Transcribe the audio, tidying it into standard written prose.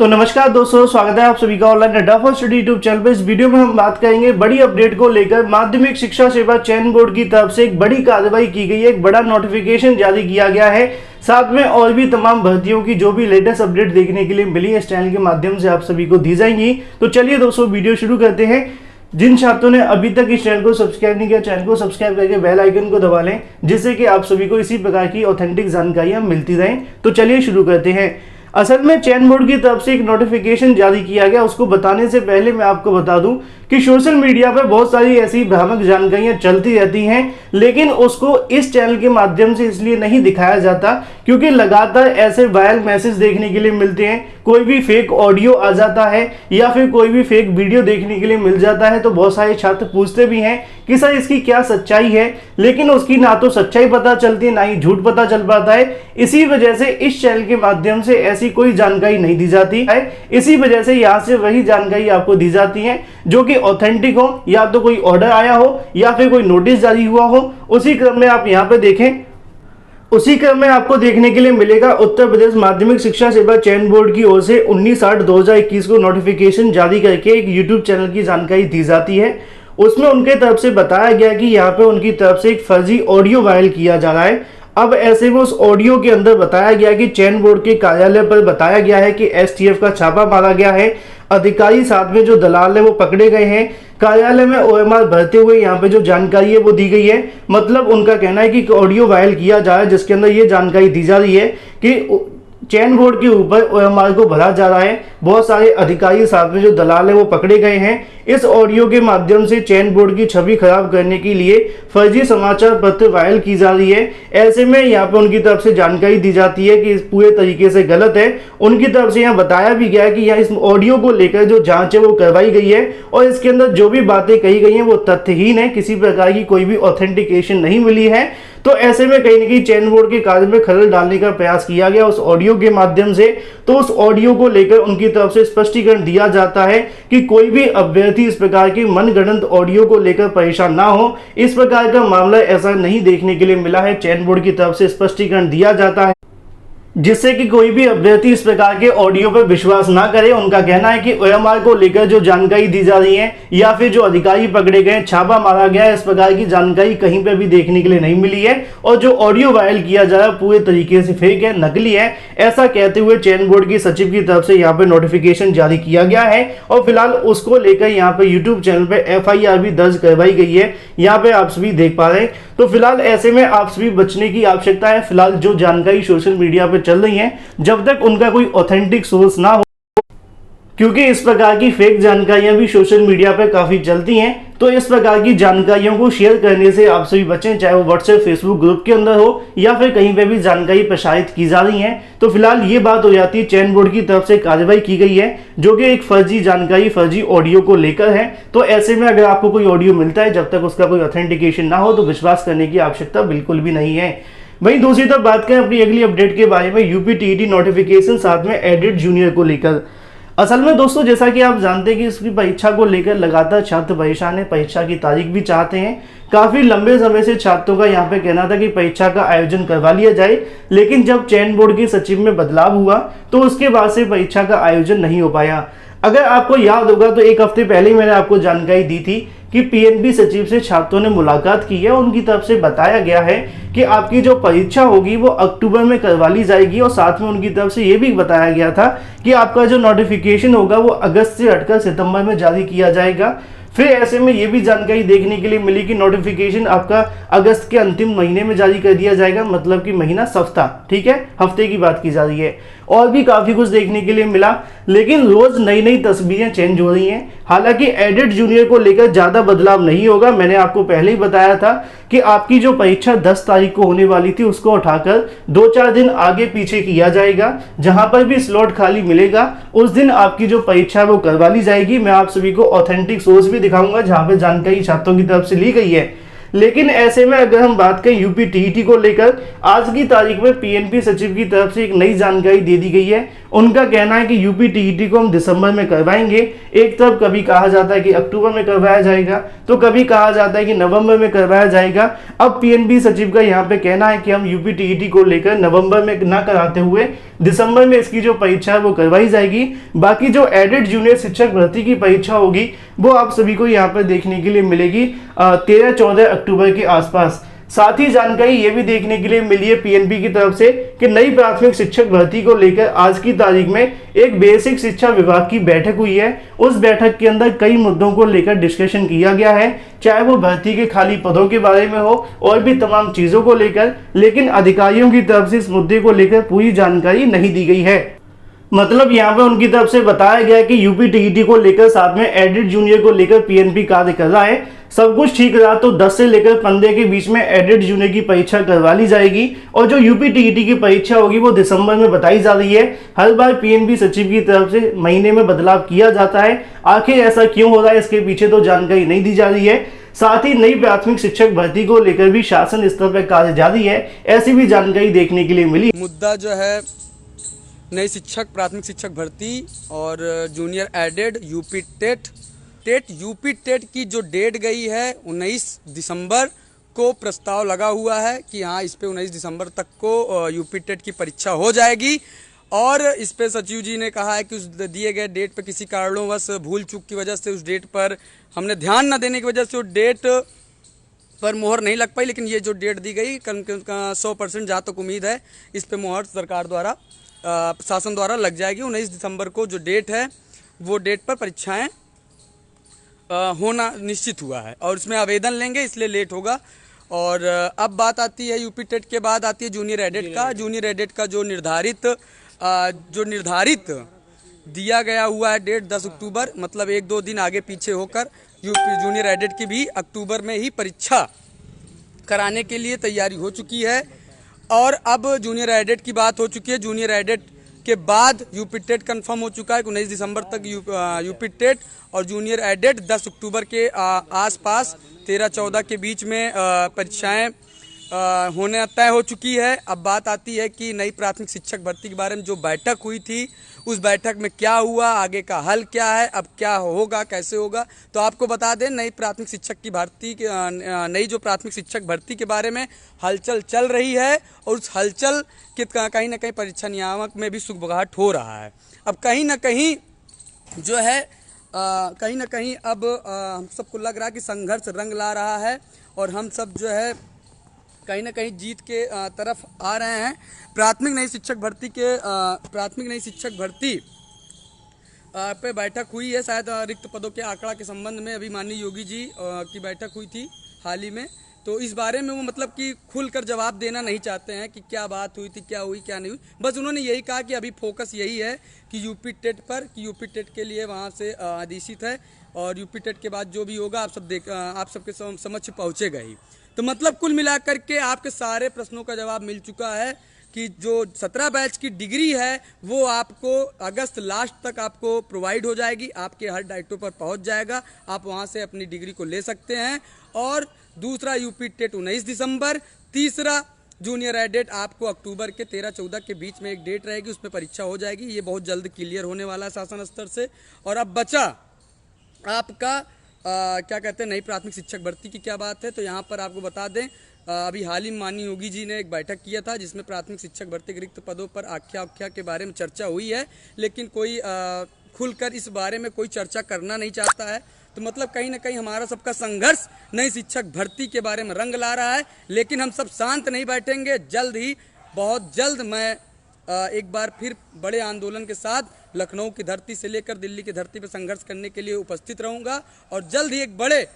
तो नमस्कार दोस्तों, स्वागत है आप सभी का ऑनलाइन अड्डा फॉर स्टडी यूट्यूब चैनल पर। इस वीडियो में हम बात करेंगे बड़ी अपडेट को लेकर। माध्यमिक शिक्षा सेवा चयन बोर्ड की तरफ से एक बड़ी कार्रवाई की गई है, एक बड़ा नोटिफिकेशन जारी किया गया है। साथ में और भी तमाम भर्तियों की जो भी लेटेस्ट अपडेट देखने के लिए मिली इस चैनल के माध्यम से आप सभी को दी जाएंगी। तो चलिए दोस्तों, वीडियो शुरू करते हैं। जिन छात्रों ने अभी तक इस चैनल को सब्सक्राइब नहीं किया, चैनल को सब्सक्राइब करके बेल आइकन को दबा लें, जिससे कि आप सभी को इसी प्रकार की ऑथेंटिक जानकारियां मिलती रहें। तो चलिए शुरू करते हैं। असल में चयन बोर्ड की तरफ से एक नोटिफिकेशन जारी किया गया। उसको बताने से पहले मैं आपको बता दूं कि सोशल मीडिया पर बहुत सारी ऐसी भ्रामक जानकारियां चलती रहती हैं, लेकिन उसको इस चैनल के माध्यम से इसलिए नहीं दिखाया जाता क्योंकि लगातार ऐसे वायरल मैसेज देखने के लिए मिलते हैं। कोई भी फेक ऑडियो आ जाता है या फिर कोई भी फेक वीडियो देखने के लिए मिल जाता है, तो बहुत सारे छात्र पूछते भी हैं कि सर इसकी क्या सच्चाई है, लेकिन उसकी ना तो सच्चाई पता चलती है ना ही झूठ पता चल पाता है। इसी वजह से इस चैनल के माध्यम से ऐसी कोई जानकारी नहीं दी जाती है। इसी वजह से यहाँ से वही जानकारी आपको दी जाती है जो कि ऑथेंटिक हो, या तो कोई ऑर्डर आया हो या फिर कोई नोटिस जारी हुआ हो। उसी क्रम में आप यहाँ पे देखें, उसी क्रम में आपको देखने के लिए मिलेगा उत्तर प्रदेश माध्यमिक शिक्षा सेवा चयन बोर्ड की ओर से 19/8/2021 को नोटिफिकेशन जारी करके एक यूट्यूब चैनल की जानकारी दी जाती है। उसमें उनके तरफ से बताया गया कि यहाँ पे उनकी तरफ से एक फर्जी ऑडियो वायरल किया जा रहा है। अब ऐसे में उस ऑडियो के अंदर बताया गया कि चयन बोर्ड के कार्यालय पर बताया गया है कि एसटीएफ का छापा मारा गया है, अधिकारी साथ में जो दलाल है वो पकड़े गए हैं, कार्यालय में ओएमआर भरते हुए यहाँ पे जो जानकारी है वो दी गई है। मतलब उनका कहना है कि ऑडियो वायरल किया जा रहा है जिसके अंदर ये जानकारी दी जा रही है कि चयन बोर्ड के ऊपर ओएमआर को भरा जा रहा है, बहुत सारे अधिकारी साथ में जो दलाल है वो पकड़े गए हैं। इस ऑडियो के माध्यम से चयन बोर्ड की छवि खराब करने के लिए फर्जी समाचार पत्र वायरल की जा रही है। ऐसे में यहाँ पे उनकी तरफ से जानकारी दी जाती है कि इस पूरे तरीके से गलत है। उनकी तरफ से यहाँ बताया भी गया है कि यहाँ इस ऑडियो को लेकर जो जांच है वो करवाई गई है और इसके अंदर जो भी बातें कही गई हैं वो तथ्यहीन है, किसी प्रकार की कोई भी ऑथेंटिकेशन नहीं मिली है। तो ऐसे में कहीं ना कहीं चयन बोर्ड के कार्य में खलल डालने का प्रयास किया गया उस ऑडियो के माध्यम से। तो उस ऑडियो को लेकर उनकी तरफ से स्पष्टीकरण दिया जाता है कि कोई भी अभ्यर्थी इस प्रकार की मनगढ़ंत ऑडियो को लेकर परेशान ना हो। इस प्रकार का मामला ऐसा नहीं देखने के लिए मिला है। चयन बोर्ड की तरफ से स्पष्टीकरण दिया जाता है जिससे कि कोई भी अभ्यर्थी इस प्रकार के ऑडियो पर विश्वास ना करे। उनका कहना है कि ओएमआर को लेकर जो जानकारी दी जा रही है या फिर जो अधिकारी पकड़े गए, छापा मारा गया है, इस प्रकार की जानकारी कहीं पे भी देखने के लिए नहीं मिली है और जो ऑडियो वायरल किया जा रहा है पूरे तरीके से फेक है, नकली है। ऐसा कहते हुए चयन बोर्ड की सचिव की तरफ से यहाँ पे नोटिफिकेशन जारी किया गया है और फिलहाल उसको लेकर यहाँ पे यूट्यूब चैनल पे FIR भी दर्ज करवाई गई है। यहाँ पे आप सभी देख पा रहे हैं। तो फिलहाल ऐसे में आप सभी बचने की आवश्यकता है। फिलहाल जो जानकारी सोशल मीडिया पे चल रही है, जब तक उनका कोई ऑथेंटिक सोर्स ना हो, क्योंकि इस प्रकार की फेक जानकारियां भी सोशल मीडिया पर काफी चलती हैं, तो इस प्रकार की जानकारियों को शेयर करने से आप सभी बचें, चाहे वो व्हाट्सएप फेसबुक ग्रुप के अंदर हो या फिर कहीं पे भी जानकारी प्रसारित की जा रही है। तो फिलहाल ये बात हो जाती है, चयन बोर्ड की तरफ से कार्रवाई की गई है जो कि एक फर्जी जानकारी, फर्जी ऑडियो को लेकर है। तो ऐसे में अगर आपको कोई ऑडियो मिलता है, जब तक उसका कोई ऑथेंटिकेशन ना हो तो विश्वास करने की आवश्यकता बिल्कुल भी नहीं है। वहीं दूसरी तरफ बात करें अपनी अगली अपडेट के बारे में, यूपी टीईटी नोटिफिकेशन साथ में एडेड जूनियर को लेकर। असल में दोस्तों, जैसा कि आप जानते हैं कि इसकी परीक्षा को लेकर लगातार छात्र परेशान है, परीक्षा की तारीख भी चाहते हैं। काफी लंबे समय से छात्रों का यहाँ पे कहना था कि परीक्षा का आयोजन करवा लिया जाए, लेकिन जब चयन बोर्ड के सचिव में बदलाव हुआ तो उसके बाद से परीक्षा का आयोजन नहीं हो पाया। अगर आपको याद होगा तो एक हफ्ते पहले ही मैंने आपको जानकारी दी थी कि पीएनबी सचिव से छात्रों ने मुलाकात की है। उनकी तरफ से बताया गया है कि आपकी जो परीक्षा होगी वो अक्टूबर में करवा ली जाएगी और साथ में उनकी तरफ से ये भी बताया गया था कि आपका जो नोटिफिकेशन होगा वो अगस्त से हटकर सितंबर में जारी किया जाएगा। फिर ऐसे में ये भी जानकारी देखने के लिए मिली कि नोटिफिकेशन आपका अगस्त के अंतिम महीने में जारी कर दिया जाएगा, मतलब कि महीना सप्ताह, ठीक है, हफ्ते की बात की जा रही है। और भी काफी कुछ देखने के लिए मिला, लेकिन रोज नई नई तस्वीरें चेंज हो रही हैं। हालांकि एडेड जूनियर को लेकर ज्यादा बदलाव नहीं होगा। मैंने आपको पहले ही बताया था कि आपकी जो परीक्षा 10 तारीख को होने वाली थी उसको उठाकर 2-4 दिन आगे पीछे किया जाएगा। जहां पर भी स्लॉट खाली मिलेगा उस दिन आपकी जो परीक्षा वो करवा ली जाएगी। मैं आप सभी को ऑथेंटिक सोर्स भी दिखाऊंगा जहां पर जानकारी छात्रों की तरफ से ली गई है। लेकिन ऐसे में अगर हम बात करें यूपी टीईटी को लेकर, आज की तारीख में पीएनपी सचिव की तरफ से एक नई जानकारी दे दी गई है। उनका कहना है कि यूपी टीईटी को हम दिसंबर में करवाएंगे। एक तरफ कभी कहा जाता है कि अक्टूबर में करवाया जाएगा, तो कभी कहा जाता है कि नवंबर में करवाया जाएगा। अब पीएनपी सचिव का यहाँ पे कहना है कि हम यूपी टीईटी को लेकर नवंबर में ना कराते हुए दिसंबर में इसकी जो परीक्षा है वो करवाई जाएगी। बाकी जो एडेड जूनियर शिक्षक भर्ती की परीक्षा होगी वो आप सभी को यहाँ पर देखने के लिए मिलेगी 13-14 अक्टूबर के आसपास। साथ ही जानकारी ये भी देखने के लिए मिली है पीएनपी की तरफ से कि नई प्राथमिक शिक्षक भर्ती को लेकर आज की तारीख में एक बेसिक शिक्षा विभाग की बैठक हुई है। उस बैठक के अंदर कई मुद्दों को लेकर डिस्कशन किया गया है, चाहे वो भर्ती के खाली पदों के बारे में हो और भी तमाम चीजों को लेकर, लेकिन अधिकारियों की तरफ से इस मुद्दे को लेकर पूरी जानकारी नहीं दी गई है। मतलब यहाँ पे उनकी तरफ से बताया गया है कि यूपी टीईटी को लेकर साथ में एडेड जूनियर को लेकर पीएनपी कार्य कर रहा है। सब कुछ ठीक रहा तो 10 से लेकर 15 के बीच में एडेड जूनियर की परीक्षा करवा ली जाएगी और जो यूपी टीईटी की परीक्षा होगी वो दिसंबर में बताई जा रही है। हर बार पीएनपी सचिव की तरफ से महीने में बदलाव किया जाता है, आखिर ऐसा क्यों हो रहा है इसके पीछे तो जानकारी नहीं दी जा रही है। साथ ही नई प्राथमिक शिक्षक भर्ती को लेकर भी शासन स्तर पर कार्य जारी है, ऐसी भी जानकारी देखने के लिए मिली। मुद्दा जो है नई प्राथमिक शिक्षक भर्ती और जूनियर एडेड यूपी टेट की जो डेट गई है 19 दिसंबर को प्रस्ताव लगा हुआ है कि हाँ इस पे 19 दिसंबर तक को यूपी टेट की परीक्षा हो जाएगी। और इस पे सचिव जी ने कहा है कि उस दिए गए डेट पर किसी कारणोंवश भूल चूक की वजह से उस डेट पर हमने ध्यान न देने की वजह से वो डेट पर मोहर नहीं लग पाई, लेकिन ये जो डेट दी गई 100% जहाँ तक उम्मीद है इस पे मोहर सरकार द्वारा शासन द्वारा लग जाएगी। 19 दिसंबर को जो डेट है वो डेट पर परीक्षाएं होना निश्चित हुआ है और इसमें आवेदन लेंगे, इसलिए लेट होगा। और अब बात आती है यूपी टेट के बाद आती है जूनियर एडेड का। जूनियर एडेड का जो निर्धारित दिया गया हुआ है डेट 10 अक्टूबर, मतलब 1-2 दिन आगे पीछे होकर यूपी जूनियर एडेड की भी अक्टूबर में ही परीक्षा कराने के लिए तैयारी हो चुकी है। और अब जूनियर एडेड की बात हो चुकी है। जूनियर एडेड के बाद यूपी टेट कन्फर्म हो चुका है कि 19 दिसंबर तक यूपी टेट और जूनियर एडेड 10 अक्टूबर के आसपास 13-14 के बीच में परीक्षाएं होने तय हो चुकी है। अब बात आती है कि नई प्राथमिक शिक्षक भर्ती के बारे में जो बैठक हुई थी उस बैठक में क्या हुआ, आगे का हल क्या है, अब क्या होगा, कैसे होगा। तो आपको बता दें नई प्राथमिक शिक्षक की भर्ती नई जो प्राथमिक शिक्षक भर्ती के बारे में हलचल चल रही है और उस हलचल के कहीं ना कहीं परीक्षा नियामक में भी सुगबुगाहट हो रहा है। अब कहीं ना कहीं जो है कहीं ना कहीं अब हम सबको लग रहा है कि संघर्ष रंग ला रहा है और हम सब जो है कहीं ना कहीं जीत के तरफ आ रहे हैं। प्राथमिक नई शिक्षक भर्ती पे बैठक हुई है, शायद रिक्त पदों के आंकड़ा के संबंध में अभी माननीय योगी जी की बैठक हुई थी हाल ही में। तो इस बारे में वो मतलब कि खुलकर जवाब देना नहीं चाहते हैं कि क्या बात हुई थी, क्या हुई क्या नहीं हुई। बस उन्होंने यही कहा कि अभी फोकस यही है कि यूपी टेट पर, कि यूपी टेट के लिए वहाँ से आदेशित है और यूपी टेट के बाद जो भी होगा आप सबके समक्ष पहुँचेगा ही। तो मतलब कुल मिलाकर के आपके सारे प्रश्नों का जवाब मिल चुका है कि जो 17 बैच की डिग्री है वो आपको अगस्त लास्ट तक आपको प्रोवाइड हो जाएगी, आपके हर डाइटों पर पहुंच जाएगा, आप वहां से अपनी डिग्री को ले सकते हैं। और दूसरा यूपी टेट 19 दिसंबर, तीसरा जूनियर एडेड आपको अक्टूबर के 13-14 के बीच में एक डेट रहेगी, उसमें परीक्षा हो जाएगी। ये बहुत जल्द क्लियर होने वाला है शासन स्तर से। और अब बचा आपका क्या कहते हैं नई प्राथमिक शिक्षक भर्ती की क्या बात है। तो यहाँ पर आपको बता दें अभी हाल ही में माननीय योगी जी ने एक बैठक किया था जिसमें प्राथमिक शिक्षक भर्ती के रिक्त पदों पर आख्या के बारे में चर्चा हुई है, लेकिन कोई खुलकर इस बारे में कोई चर्चा करना नहीं चाहता है। तो मतलब कहीं ना कहीं हमारा सबका संघर्ष नई शिक्षक भर्ती के बारे में रंग ला रहा है, लेकिन हम सब शांत नहीं बैठेंगे। जल्द ही, बहुत जल्द मैं एक बार फिर बड़े आंदोलन के साथ लखनऊ की धरती से लेकर दिल्ली की धरती पर संघर्ष करने के लिए उपस्थित रहूंगा और जल्द ही एक बड़े